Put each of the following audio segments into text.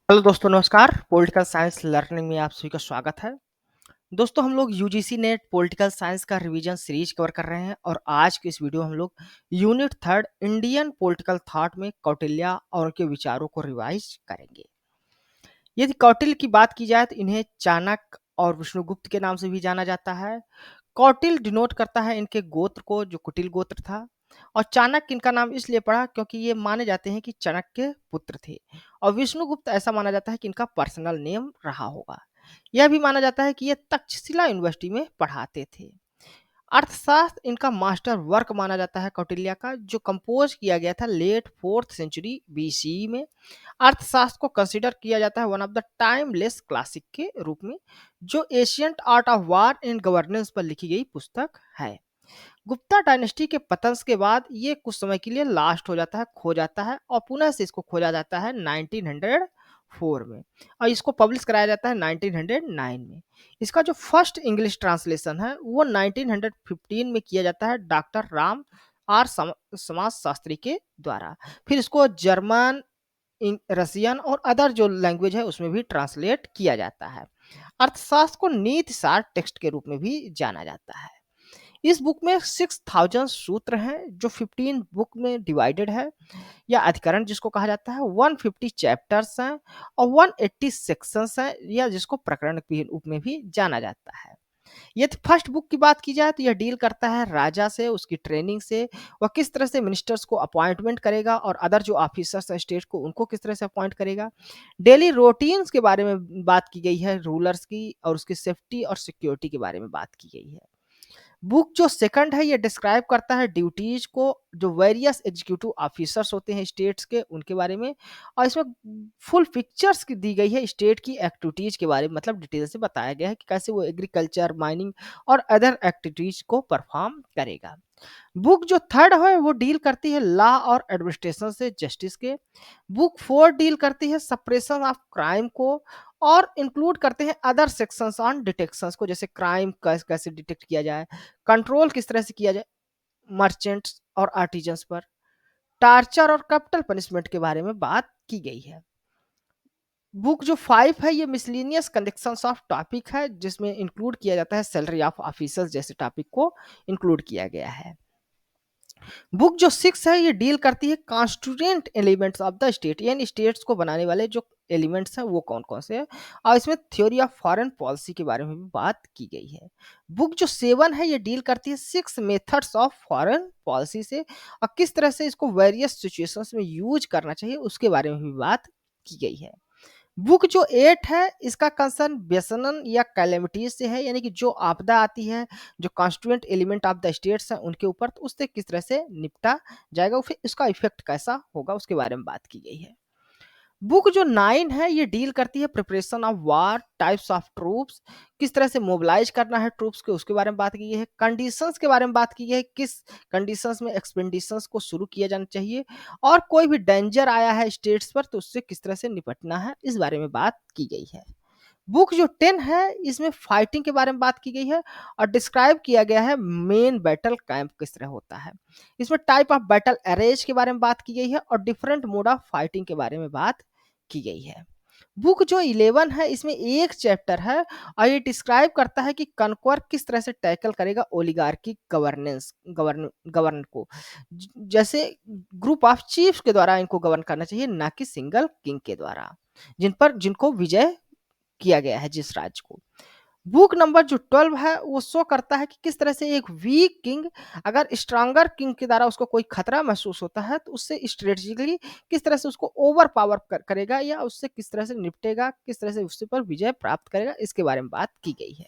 Hello दोस्तों नमस्कार। Political science learning में आप सभी का स्वागत है। दोस्तों हम लोग यूजीसी नेट पॉलिटिकल साइंस का रिवीजन सीरीज कवर कर रहे हैं और आज के इस वीडियो में हम लोग unit third Indian political thought में कौटिल्य और उनके विचारों को रिवाइज करेंगे। यदि कौटिल्य की बात की जाए तो इन्हें चाणक्य और विष्णुगुप्त के नाम से भी जाना जाता है। कौटिल्य डिनोट करता है इनके गोत्र को जो कुटिल गोत्र था, और चाणक्य इनका नाम इसलिए पड़ा क्योंकि ये माने जाते हैं कि चाणक्य के पुत्र थे, और विष्णुगुप्त ऐसा माना जाता है कि इनका पर्सनल नेम रहा होगा। यह भी माना जाता है कि ये तक्षशिला यूनिवर्सिटी में पढ़ाते थे। अर्थशास्त्र इनका मास्टर वर्क माना जाता है कौटिल्य का, जो कंपोज किया गया था लेट 4th सेंचुरी बीसी में। अर्थशास्त्र को कंसिडर किया जाता है one of the timeless classic के रूप में, जो ancient art of war and governance पर लिखी गई पुस्तक है। गुप्ता डायनेस्टी के पतन के बाद ये कुछ समय के लिए लास्ट हो जाता है, खो जाता है, और पुनः से इसको खोजा जाता है 1904 में, और इसको पब्लिश कराया जाता है 1909 में। इसका जो फर्स्ट इंग्लिश ट्रांसलेशन है वो 1915 में किया जाता है डॉक्टर राम आर समाज शास्त्री के द्वारा। फिर इसको जर्मन, रसियन और अदर जो लैंग्वेज है उसमें भी ट्रांसलेट किया जाता है। अर्थशास्त्र को नीति सार टेक्स्ट के रूप में भी जाना जाता है। इस बुक में 6000 सूत्र हैं जो 15 बुक में डिवाइडेड है, या अधिकरण जिसको कहा जाता है। 150 चैप्टर्स हैं और 180 सेक्शंस हैं, या जिसको प्रकरण के रूप में भी जाना जाता है। यदि फर्स्ट बुक की बात की जाए तो यह डील करता है राजा से, उसकी ट्रेनिंग से, वह किस तरह से मिनिस्टर्स को अपॉइंटमेंट करेगा और अदर जो ऑफिसर्स हैं स्टेट को उनको किस तरह से अपॉइंट करेगा। डेली रूटीन्स के बारे में बात की गई है, रूलर्स की और उसकी सेफ्टी और सिक्योरिटी के बारे में बात की गई है। बुक जो सेकंड है ये डिस्क्राइब करता है ड्यूटीज को, जो वेरियस एग्जीक्यूटिव ऑफिसर्स होते हैं स्टेट्स के उनके बारे में, और इसमें फुल पिक्चर्स की दी गई है स्टेट की एक्टिविटीज के बारे में, मतलब डिटेल से बताया गया है कि कैसे वो एग्रीकल्चर, माइनिंग और अदर एक्टिविटीज को परफॉर्म करेगा। बुक जो थर्ड है वो डील करती है लॉ और एडमिनिस्ट्रेशन से, जस्टिस के। बुक फोर डील करती है सप्रेशन ऑफ क्राइम को, और इंक्लूड करते हैं अदर सेक्शंस ऑन डिटेक्शंस को, जैसे क्राइम कैसे डिटेक्ट किया जाए, कंट्रोल किस तरह से किया जाए मर्चेंट्स और आर्टिजन्स पर, टार्चर और कैपिटल पनिशमेंट के बारे में बात की गई है। बुक जो फाइव है ये मिसलिनियस कलेक्शंस ऑफ टॉपिक है, जिसमें इंक्लूड किया जाता है सैलरी ऑफ ऑफिसर्स जैसे टॉपिक को इंक्लूड किया गया है। बुक जो सिक्स है ये डील करती है constituent elements of the state, यानी स्टेट्स को बनाने वाले जो एलिमेंट्स हैं वो कौन कौन से हैं, और इसमें थ्योरी ऑफ फॉरेन पॉलिसी के बारे में भी बात की गई है। बुक जो सेवन है ये डील करती है 6 मेथड्स ऑफ फॉरेन पॉलिसी से, और किस तरह से इसको वेरियस सिचुएशंस में यूज करना चाहिए उसके बारे में भी बात की गई है। बुक जो 8 है इसका कंसर्न व्यसनन या कैलेमिटीज से है, यानी कि जो आपदा आती है, जो constituent element of the states हैं उनके ऊपर, तो उससे किस तरह से निपटा जाएगा, फिर इसका इफेक्ट कैसा होगा उसके बारे में बात की गई है। बुक जो 9 है ये डील करती है preparation of war, types of troops, किस तरह से मोबिलाइज करना है ट्रूप्स के उसके बारे में बात की गई है। कंडीशंस के बारे में बात की गई है, किस कंडीशंस में एक्सपेंडिशंस को शुरू किया जाना चाहिए, और कोई भी डेंजर आया है स्टेट्स पर तो उससे किस तरह से निपटना है, इस बारे में बात की गई है। बुक जो 10 है इसमें फाइटिंग के बारे में बात की गई है, और डिस्क्राइब किया गया है मेन बैटल कैंप किस तरह होता है। इसमें टाइप ऑफ बैटल अरेज के बारे में बात की गई है, और डिफरेंट मोड ऑफ फाइटिंग के बारे में बात की गई है। बुक जो 11 है इसमें एक चैप्टर है, और ये डिस्क्राइब करता है कि कनक्वर किस तरह से टैकल करेगा ओलिगार्की गवर्न को, जैसे ग्रुप ऑफ चीफ्स के द्वारा इनको गवर्न करना चाहिए, ना कि सिंगल किंग के द्वारा, जिनको विजय किया गया है जिस राज्य को। बुक नंबर जो 12 है वो शो करता है कि किस तरह से एक वीक किंग अगर स्ट्रांगर किंग के द्वारा उसको कोई खतरा महसूस होता है तो उससे स्ट्रेटेजिकली किस तरह से उसको ओवर पावर करेगा, या उससे किस तरह से निपटेगा, किस तरह से उससे पर विजय प्राप्त करेगा, इसके बारे में बात की गई है।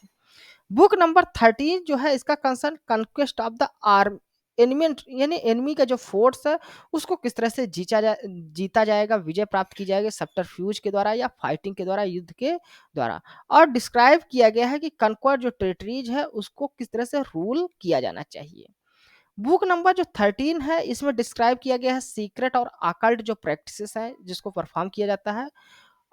बुक नंबर 13 जो है इसका concern conquest of the armament, यानी एनिमी का जो फोर्स है उसको किस तरह से जीता जाएगा, विजय प्राप्त की जाएगी सब्टरफ्यूज के द्वारा या फाइटिंग के द्वारा, युद्ध के द्वारा। और डिस्क्राइब किया गया है कि कन्क्वर जो टेरिटरीज है उसको किस तरह से रूल किया जाना चाहिए। बुक नंबर जो 13 है इसमें डिस्क्राइब किया गया है सीक्रेट और अकल्ट जो प्रैक्टिसेस हैं जिसको परफॉर्म किया जाता है।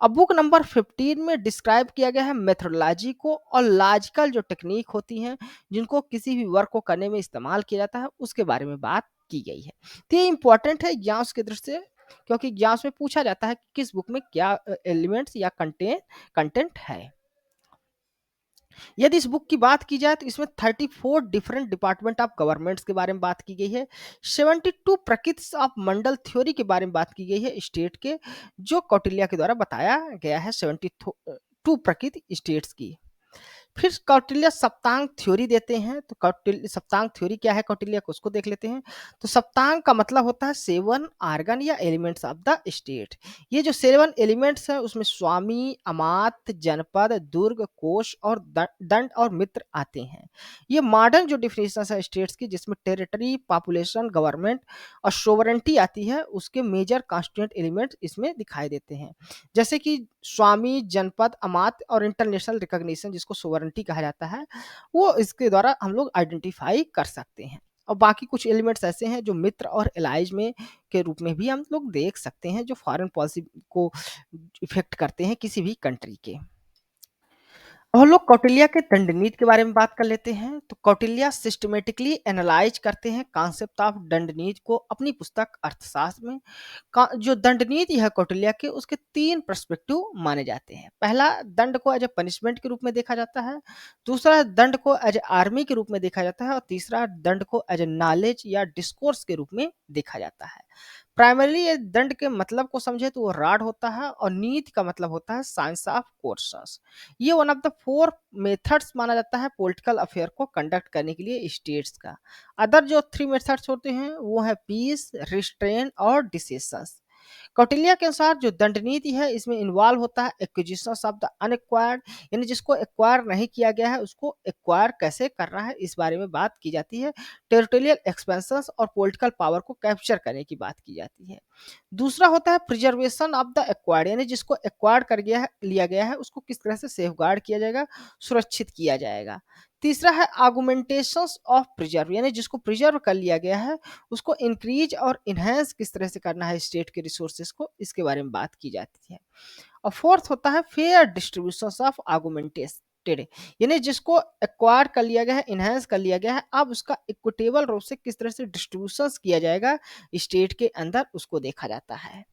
अब बुक नंबर 15 में डिस्क्राइब किया गया है मेथोडोलॉजी को, और लॉजिकल जो टेक्निक होती हैं जिनको किसी भी वर्क को करने में इस्तेमाल किया जाता है उसके बारे में बात की गई है। तो ये इंपॉर्टेंट है एग्जाम्स की दृष्टि से, क्योंकि एग्जाम्स में पूछा जाता है कि किस बुक में क्या एलिमेंट्स या कंटेंट है। यदि इस बुक की बात की जाए तो इसमें 34 डिफरेंट डिपार्टमेंट ऑफ गवर्नमेंट्स के बारे में बात की गई है। 72 प्रकृति ऑफ मंडल थ्योरी के बारे में बात की गई है स्टेट के, जो कौटिल्य के द्वारा बताया गया है 72 प्रकृति स्टेट्स की। फिर कौटिल्य सप्तांग थ्योरी देते हैं। तो कौटिल्य सप्तांग थ्योरी क्या है कौटिल्य को, उसको देख लेते हैं। तो सप्तांग का मतलब होता है 7 आर्गन या एलिमेंट्स ऑफ द स्टेट। ये जो 7 एलिमेंट्स है उसमें स्वामी, अमात्य, जनपद, दुर्ग, कोश और दंड और मित्र आते हैं। ये मॉडर्न जो डिफिनेशन है स्टेट्स की, जिसमें टेरिटरी, पॉपुलेशन, गवर्नमेंट और सोवरेंटी आती है, उसके मेजर कॉन्स्टिट्यूएंट एलिमेंट्स इसमें दिखाई देते हैं। जैसे कि स्वामी, जनपद, अमात्य और इंटरनेशनल रिकॉग्निशन, जिसको सोवरेंटी कहा जाता है, वो इसके द्वारा हम लोग आइडेंटिफाई कर सकते हैं। और बाकी कुछ एलिमेंट्स ऐसे हैं जो मित्र और एलाइज में के रूप में भी हम लोग देख सकते हैं, जो फॉरेन पॉलिसी को इफेक्ट करते हैं किसी भी कंट्री के। और लोग कौटिल्य के दंड नीति के बारे में बात कर लेते हैं। तो कौटिल्य सिस्टमेटिकली एनालाइज करते हैं कॉन्सेप्ट ऑफ दंड नीति को अपनी पुस्तक अर्थशास्त्र में। जो दंड नीति है कौटिल्य के, उसके 3 पर्सपेक्टिव माने जाते हैं। पहला, दंड को एज ए पनिशमेंट के रूप में देखा जाता है। दूसरा, दंड को एज ए आर्मी के रूप में देखा जाता है। और तीसरा, दंड को एज ए नॉलेज या डिस्कोर्स के रूप में देखा जाता है। प्राइमरली ये दंड के मतलब को समझे तो वो राड होता है, और नीति का मतलब होता है साइंस ऑफ कोर्सेस। ये वन ऑफ द 4 मेथड्स माना जाता है पॉलिटिकल अफेयर को कंडक्ट करने के लिए स्टेट्स का। अदर जो 3 मेथड्स होते हैं वो है पीस, रिस्ट्रेन और डिसीजंस। कौटिल्य के अनुसार जो दंड नीति है, इसमें इन्वॉल्व होता है एक्विजिशन ऑफ द अनएक्वायर्ड, यानी जिसको एक्वायर नहीं किया गया है उसको एक्वायर कैसे करना है, इस बारे में बात की जाती है। टेरिटोरियल एक्सपेंशन और पॉलिटिकल पावर को कैप्चर करने की बात की जाती है। दूसरा होता है प्रिजर्वेशन ऑफ द एक्वायर्ड, यानी जिसको एक्वायर्ड कर गया है, लिया गया है, उसको किस तरह से सेफगार्ड किया जाएगा, सुरक्षित किया जाएगा। तीसरा है आर्गुमेंटेशन ऑफ प्रिजर्व, यानी जिसको प्रिजर्व कर लिया गया है उसको इंक्रीज और इनहेंस किस तरह से करना है स्टेट के रिसोर्सेज को, इसके बारे में बात की जाती है। और फोर्थ होता है फेयर डिस्ट्रीब्यूशन ऑफ आर्गुमेंटेड, यानी जिसको एक्वायर कर लिया गया है, इनहेंस कर लिया गया है, अब उसका इक्विटेबल रूप से किस तरह से डिस्ट्रीब्यूशन किया जाएगा स्टेट के अंदर, उसको देखा जाता है।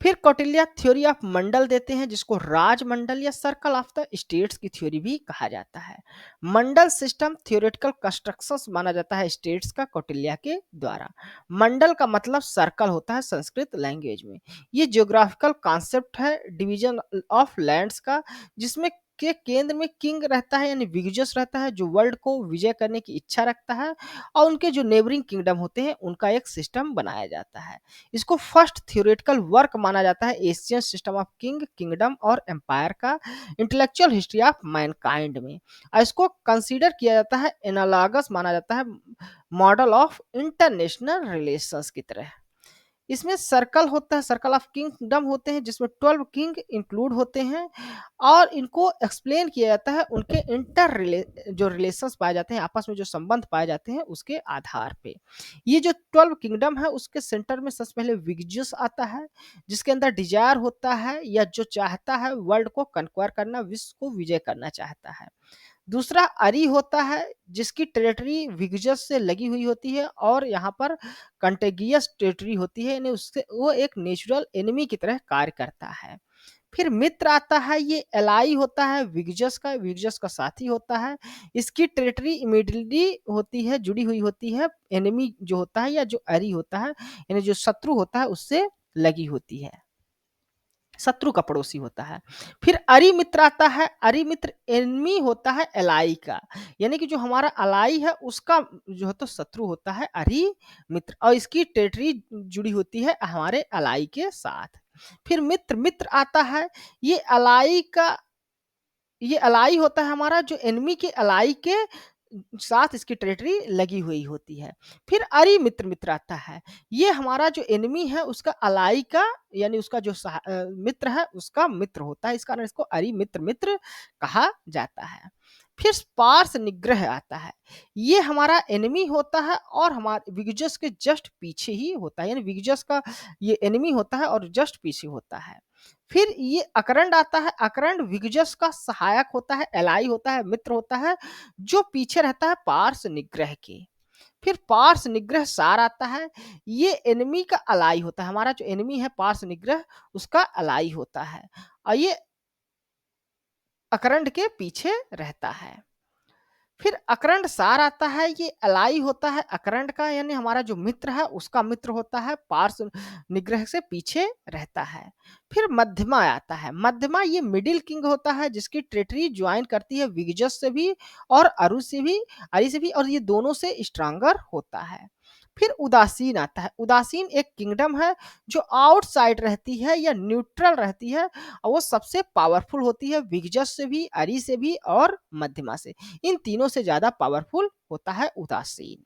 फिर कौटिल्य थ्योरी ऑफ मंडल देते हैं, जिसको राजमंडल या सर्कल ऑफ द स्टेट्स की थ्योरी भी कहा जाता है। मंडल सिस्टम थ्योरेटिकल कंस्ट्रक्शंस माना जाता है स्टेट्स का कौटिल्य के द्वारा। मंडल का मतलब सर्कल होता है संस्कृत लैंग्वेज में। ये जियोग्राफिकल कॉन्सेप्ट है डिवीजन ऑफ लैंड्स का, जिसमें के केंद्र में किंग रहता है, यानी विगजस रहता है, जो वर्ल्ड को विजय करने की इच्छा रखता है, और उनके जो नेबरिंग किंगडम होते हैं उनका एक सिस्टम बनाया जाता है। इसको फर्स्ट थ्योरेटिकल वर्क माना जाता है एशियन सिस्टम ऑफ किंगडम और एम्पायर का इंटेलेक्चुअल हिस्ट्री ऑफ मैनकाइंड में। और इसको कंसीडर किया जाता है एनालॉगस माना जाता है मॉडल ऑफ इंटरनेशनल रिलेशंस की तरह। इसमें सर्कल होता है, सर्कल ऑफ किंगडम होते हैं, जिसमें 12 किंग इंक्लूड होते हैं, और इनको एक्सप्लेन किया जाता है उनके जो रिलेशंस पाए जाते हैं, आपस में जो संबंध पाए जाते हैं उसके आधार पे। ये जो 12 किंगडम है उसके सेंटर में सबसे पहले विगजस आता है, जिसके अंदर डिजायर होता है या जो चाहता है वर्ल्ड को कन्क्वायर करना, विश्व को विजय करना चाहता है। दूसरा अरी होता है, जिसकी टेरिटरी विगजस से लगी हुई होती है और यहाँ पर कंटेगियस टेरिटरी होती है, यानी उससे वो एक नेचुरल एनिमी की तरह कार्य करता है। फिर मित्र आता है, ये एलाई होता है विगजस का साथी होता है। इसकी टेरिटरी इमीडिएटली होती है, जुड़ी हुई होती है एनिमी जो होता है या जो अरी होता है, यानी जो शत्रु होता है उससे लगी होती है, शत्रु का पड़ोसी होता है। फिर अरि मित्र आता है, अरि मित्र एनमी होता है एलाई का, यानी कि जो हमारा अलाई है उसका जो है तो शत्रु होता है अरि मित्र, और इसकी टेरिटरी जुड़ी होती है हमारे अलाई के साथ। फिर मित्र मित्र आता है, ये अलाई का, ये अलाई होता है हमारा जो एनिमी के अलाई के साथ इसकी टेरिटरी लगी हुई होती है। फिर अरि मित्र मित्र आता है, ये हमारा जो एनिमी है उसका अलाई का, यानी उसका जो मित्र है उसका मित्र होता है, इस कारण इसको अरि मित्र मित्र कहा जाता है। फिर पार्स निग्रह आता है, ये हमारा एनिमी होता है और हमारे विगजस के जस्ट पीछे ही होता है, यानी विगजस का ये एनिमी होता है और जस्ट पीछे होता है। फिर ये अकरंड आता है, अकरंड विगजस का सहायक होता है, एलाई होता है, मित्र होता है, जो पीछे रहता है पार्स निग्रह के। फिर पार्श्व निग्रह सार आता है, ये एनिमी का अलाई होता है, हमारा जो एनिमी है पार्श्व निग्रह उसका अलाई होता है और ये अकरंड के पीछे रहता है। फिर अकरंड सार आता है, ये अलाई होता है अकरंड का, यानी हमारा जो मित्र है उसका मित्र होता है, पार्श्व निग्रह से पीछे रहता है। फिर मध्यमा आता है, मध्यमा ये मिडिल किंग होता है जिसकी टेरिटरी ज्वाइन करती है विगजस से भी और अरु से भी, अरि से भी, और ये दोनों से स्ट्रांगर होता है। फिर उदासीन आता है, उदासीन एक किंगडम है जो आउटसाइड रहती है या न्यूट्रल रहती है और वो सबसे पावरफुल होती है विगजस से भी, अरि से भी और मध्यमा से, इन तीनों से ज्यादा पावरफुल होता है उदासीन।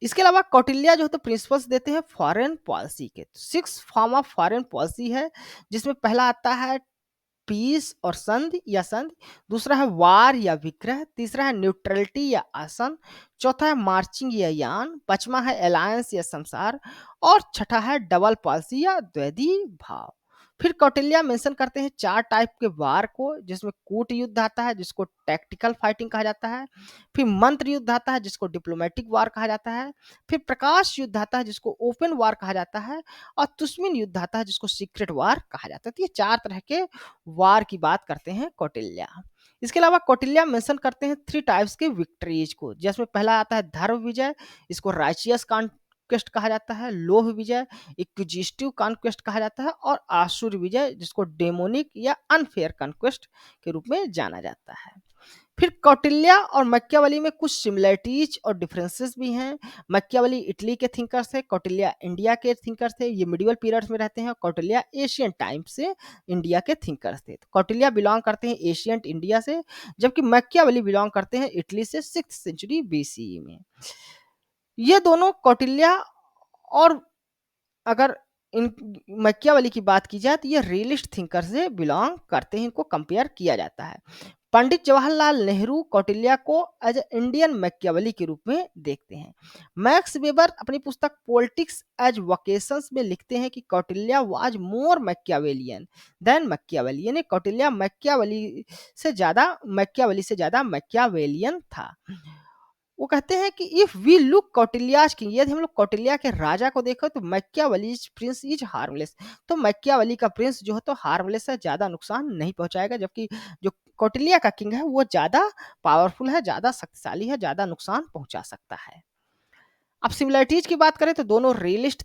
इसके अलावा कौटिल्य जो है तो प्रिंसिपल्स देते हैं फॉरेन पॉलिसी के, 6 फॉर्म ऑफ फॉरेन पॉलिसी है जिसमें पहला आता है पीस और संधि या संधि, दूसरा है वार या विग्रह, तीसरा है न्यूट्रलिटी या आसन, चौथा है मार्चिंग या यान, पांचवा है अलायंस या संसार और छठा है डबल पॉलिसी या द्वैधी भाव। फिर कौटिल्य मेंशन करते हैं 4 टाइप के वार को, जिसमें कूट युद्ध आता है जिसको टैक्टिकल फाइटिंग कहा जाता है, फिर मंत्र युद्ध आता है जिसको डिप्लोमेटिक वार कहा जाता है, फिर प्रकाश युद्ध आता है जिसको ओपन वार कहा जाता है और तुस्मिन युद्ध आता है जिसको सीक्रेट वार कहा जाता है। तो ये 4 तरह के वार की बात करते हैं कौटिल्य। इसके अलावा कौटिल्य मेंशन करते हैं 3 टाइप्स के विक्ट्रीज को, जिसमें पहला आता है धर्म विजय, इसको राइचियस कॉन्क्वेस्ट कहा जाता है, लोभ विजय, इक्विजिस्टिव कॉन्क्वेस्ट कहा जाता है और आसुर विजय जिसको डेमोनिक या अनफेयर कॉन्क्वेस्ट के रूप में जाना जाता है। फिर कौटिल्य और मैकियावेली में कुछ सिमिलरिटीज और डिफरेंसेस भी हैं। मैकियावेली इटली के थिंकर्स थे, कौटिल्य इंडिया के थिंकर्स थे, ये मिडिवल पीरियड्स में रहते हैं, कौटिल्य एशियन टाइम से इंडिया के थिंकर्स थे। तो कौटिल्य बिलोंग करते हैं एशियन इंडिया से, जबकि मैकियावेली बिलोंग करते हैं इटली से 6th सेंचुरी बीसीई में। ये दोनों कौटिल्य और अगर इन मैकियावेली की बात की जाए तो ये रियलिस्ट थिंकर से बिलोंग करते हैं, इनको कंपेयर किया जाता है। पंडित जवाहरलाल नेहरू कौटिल्य को एज इंडियन मैकियावेली के रूप में देखते हैं। मैक्स वेबर अपनी पुस्तक पॉलिटिक्स एज वोकेशंस में लिखते हैं कि Kautilya was more Machiavellian than Machiavelli, यानी कौटिल्य मैकियावेली से ज्यादा मैकियावेलियन था। वो कहते हैं कि इफ वी लुक कौटिल्याज की, यदि हम लोग कौटिल्य के राजा को देखो तो मैकियावेलीज प्रिंस इज हार्मलेस, तो मैकियावेली का प्रिंस जो है तो हार्मलेस है, ज्यादा नुकसान नहीं पहुंचाएगा, जबकि जो कौटिल्य का किंग है वो ज्यादा पावरफुल है, ज्यादा शक्तिशाली है, ज्यादा नुकसान पहुंचा सकता है। अब सिमिलरिटीज की बात करें तो दोनों रियलिस्ट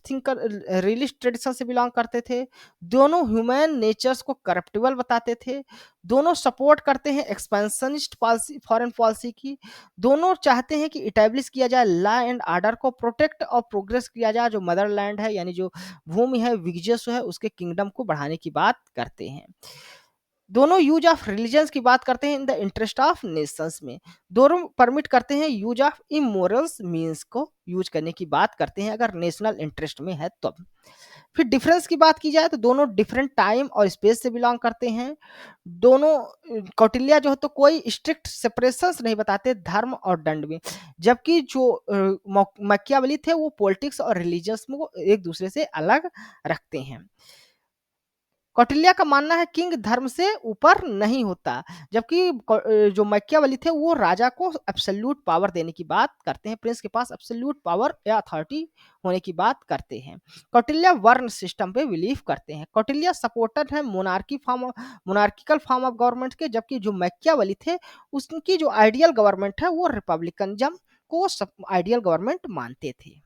ट्रेडिशन से बिलोंग करते थे, दोनों ह्यूमन नेचर्स को करप्टिबल बताते थे, दोनों सपोर्ट करते हैं एक्सपेंशनिस्ट पॉलिसी फॉरेन पॉलिसी की, दोनों चाहते हैं कि इटेब्लिश किया जाए लॉ एंड ऑर्डर को, प्रोटेक्ट और प्रोग्रेस किया जाए जो मदरलैंड है यानी जो भूमि है विगजस है उसके किंगडम को बढ़ाने की बात करते हैं। दोनों यूज ऑफ रिलीजन्स की बात करते हैं in the interest of Nations में, दोनों परमिट करते हैं यूज ऑफ इमोरल्स मीन्स को यूज करने की बात करते हैं अगर नेशनल इंटरेस्ट में है तब। फिर डिफरेंस की बात की जाए तो दोनों डिफरेंट टाइम और स्पेस से बिलोंग करते हैं, दोनों कौटिल्य जो है तो कोई स्ट्रिक्ट सेपरेशंस नहीं बताते धर्म और दंड में, जबकि जो मैकियावेली थे वो पॉलिटिक्स और रिलीजन्स को एक दूसरे से अलग रखते हैं। कौटिल्य का मानना है किंग धर्म से ऊपर नहीं होता, जबकि जो मैकियावेली थे वो राजा को एब्सोल्यूट पावर देने की बात करते हैं, प्रिंस के पास एब्सोल्यूट पावर या अथॉरिटी होने की बात करते हैं। कौटिल्य वर्ण सिस्टम पे बिलीव करते हैं, कौटिल्य सपोर्टर है मोनार्किकल फॉर्म ऑफ गवर्नमेंट के, जबकि जो मैकियावेली थे उसकी जो आइडियल गवर्नमेंट है वो रिपब्लिकनिज्म को आइडियल गवर्नमेंट मानते थे।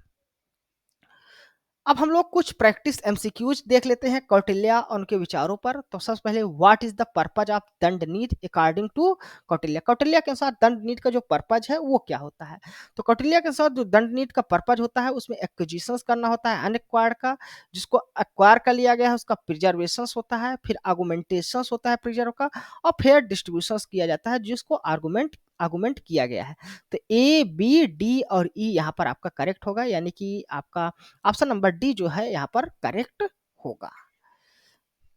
अब हम लोग कुछ प्रैक्टिस एमसीक्यूज देख लेते हैं कौटिल्य और उनके विचारों पर। तो सबसे पहले what is the purpose of दंड नीति अकॉर्डिंग टू कौटिल्य, कौटिल्य के अनुसार दंड नीति का जो पर्पज है वो क्या होता है। तो कौटिल्य के अनुसार जो दंड नीति का पर्पज होता है उसमें एक्विजिशंस करना होता है अनएक्वायर्ड का, जिसको एक्वायर कर लिया गया है उसका प्रिजर्वेशन होता है, फिर आर्गुमेंटेशन होता है प्रिजर्व का, और फेयर डिस्ट्रीब्यूशन किया जाता है जिसको आर्गुमेंट किया गया है। तो ए बी डी और ई यहाँ पर आपका करेक्ट होगा, यानी कि आपका ऑप्शन नंबर डी जो है यहाँ पर करेक्ट होगा।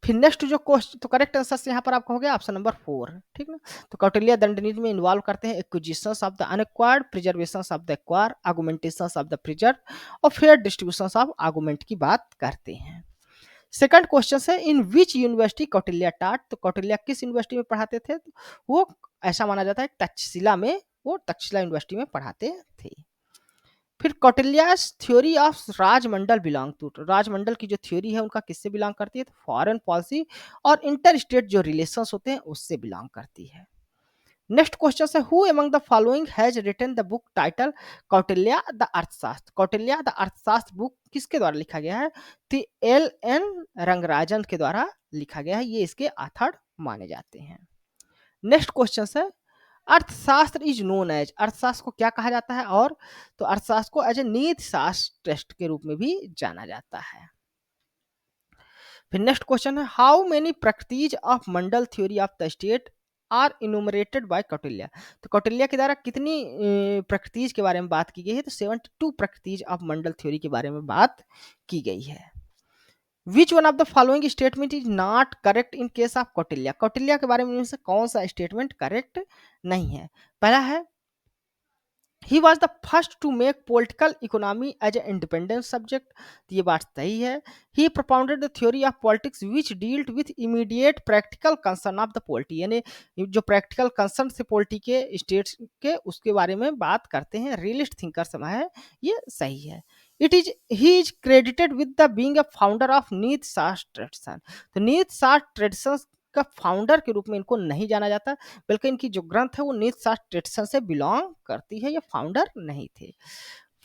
फिर नेक्स्ट जो क्वेश्चन तो करेक्ट आंसर यहाँ पर आपका हो गया ऑप्शन नंबर 4, ठीक ना। तो कौटिल्य दंड नीति में इन्वॉल्व करते हैं acquisitions of the unacquired, preservation of the acquire, argumentation of the preserve और फेयर डिस्ट्रीब्यूशन ऑफ आर्गुमेंट की बात करते हैं। सेकंड क्वेश्चन है इन विच यूनिवर्सिटी कौटिल्य टाट, तो कौटिल्य किस यूनिवर्सिटी में पढ़ाते थे, तो वो ऐसा माना जाता है तक्षशिला में वो तक्षशिला यूनिवर्सिटी में पढ़ाते थे। फिर कौटिल्यास थ्योरी ऑफ राजमंडल बिलोंग टू, राजमंडल की जो थ्योरी है उनका किससे बिलोंग करती है, तो फॉरेन पॉलिसी और इंटर स्टेट जो रिलेशंस होते हैं उससे बिलोंग करती है। नेक्स्ट क्वेश्चन है, who among the following has written the book titled Kautilya the Arthashastra, Kautilya the अर्थशास्त्र बुक किसके द्वारा लिखा गया है, तो एल एन रंगराजन के द्वारा लिखा गया है, ये इसके ऑथर माने जाते हैं। नेक्स्ट क्वेश्चन है, अर्थशास्त्र इज नोन एज, अर्थशास्त्र को क्या कहा जाता है, और तो अर्थशास्त्र को एज ए नीति शास्त्र टेस्ट के रूप में भी जाना जाता है। फिर नेक्स्ट क्वेश्चन है, how many practice of Mandal theory of the state are enumerated by Kautilya, तो कौटिल्या के द्वारा कितनी प्रैक्टिस के बारे में बात की गई है, तो 72 प्रैक्टिस ऑफ मंडल थ्योरी के बारे में बात की गई है। Which one of the following statement is not correct in case of Kautilya, Kautilya के बारे में इनमें से कौन सा स्टेटमेंट करेक्ट नहीं है। पहला है, he was the first to make political economy as a independent subject, तो ये बात सही है। He propounded the theory of politics which dealt with immediate practical concern of the polity, यानी जो प्रैक्टिकल कंसर्न से पॉलिटी के स्टेट्स के उसके बारे में बात करते हैं, रियलिस्ट थिंकर समय है, ये सही है। It is he is credited with the being a founder of नीति शास्त्र ट्रेडिशन, तो नीति शास्त्र ट्रेडिशन का फाउंडर के रूप में इनको नहीं जाना जाता, बल्कि इनकी जो ग्रंथ है वो नीति शास्त्र ट्रेडिशन से बिलोंग करती है, ये फाउंडर नहीं थे।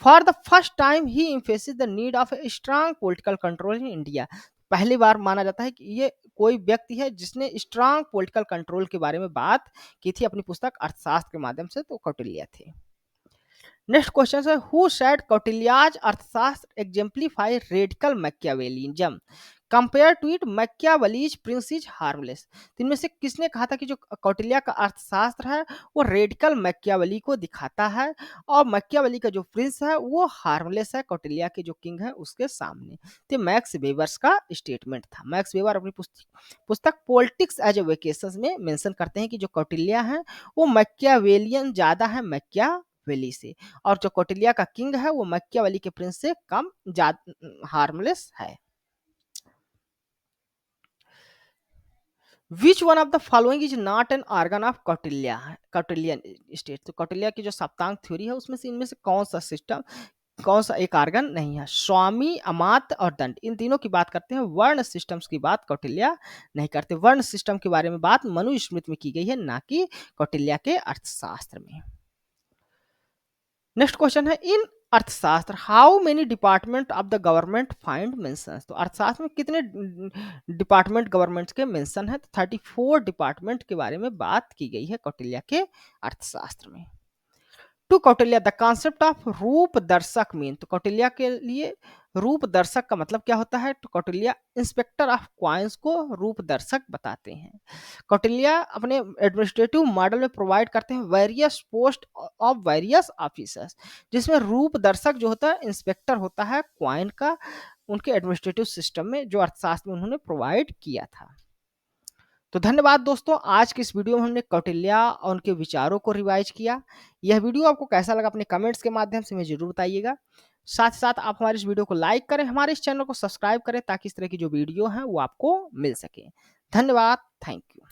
For the first time he emphasis the need of a strong political control in India, पहली बार माना जाता है कि ये कोई व्यक्ति है जिसने स्ट्रांग पॉलिटिकल कंट्रोल के बारे में बात की थी अपनी पुस्तक अर्थशास्त्र के माध्यम से, तो कौटिल्य थे। नेक्स्ट क्वेश्चन है, who said Kautilya's Arthashastra exemplify radical Machiavellism compare to it Machiavelli's Prince is harmless, इनमें से किसने कहा था कि जो कौटिल्या का अर्थशास्त्र है वो रेडिकल मैकियावेली को दिखाता है, और मैकियावेली का जो प्रिंस है वो हार्मलेस है कौटिल्या के जो किंग है उसके सामने, तो मैक्स वेबर्स का स्टेटमेंट था। मैक्स वेबर अपनी पुस्तक पॉलिटिक्स एज ए वेकेशन में मेंशन करते हैं कि जो कौटिल्या है वो मैकियावेलियन ज्यादा है मैकियावेली से, और जो कौटिल्या का किंग है वो मैकियावेली के प्रिंस से कम हार्मलेस है। Which one of the following is not an organ of Kautilya, Kautilyan state, तो कौटिल्या की जो सप्तांग थ्योरी है उसमें से इनमें से कौन सा सिस्टम, कौन सा एक आर्गन नहीं है, स्वामी अमात्य और दंड, इन तीनों की बात करते हैं, वर्ण सिस्टम्स की बात कौटिल्या नहीं करते। वर्ण सिस्टम के बारे में बात मनुस्मृति में की गई है, ना कि कौटिल्या के अर्थशास्त्र में। नेक्स्ट क्वेश्चन है, इन अर्थशास्त्र how many department of the government find mention, तो अर्थशास्त्र में कितने डिपार्टमेंट गवर्नमेंट के मेंशन है, तो 34 डिपार्टमेंट के बारे में बात की गई है कौटिल्या के अर्थशास्त्र में। To Kautilya the concept of रूप दर्शक मीन, तो कौटिल्या के लिए रूप दर्शक का मतलब क्या होता है, तो कौटिल्या इंस्पेक्टर ऑफ क्वाइंस को रूप दर्शक बताते हैं। कौटिल्या अपने एडमिनिस्ट्रेटिव मॉडल में प्रोवाइड करते हैं various post of various officers, जिसमें रूप दर्शक जो होता है इंस्पेक्टर होता है क्वाइन का, उनके एडमिनिस्ट्रेटिव सिस्टम में जो अर्थशास्त्र में उन्होंने प्रोवाइड किया था। तो धन्यवाद दोस्तों, आज की इस वीडियो में हमने कौटिल्या और उनके विचारों को रिवाइज किया। यह वीडियो आपको कैसा लगा अपने कमेंट्स के माध्यम से हमें जरूर बताइएगा। साथ ही साथ आप हमारे इस वीडियो को लाइक करें, हमारे इस चैनल को सब्सक्राइब करें ताकि इस तरह की जो वीडियो हैं वो आपको मिल सके। धन्यवाद, थैंक यू।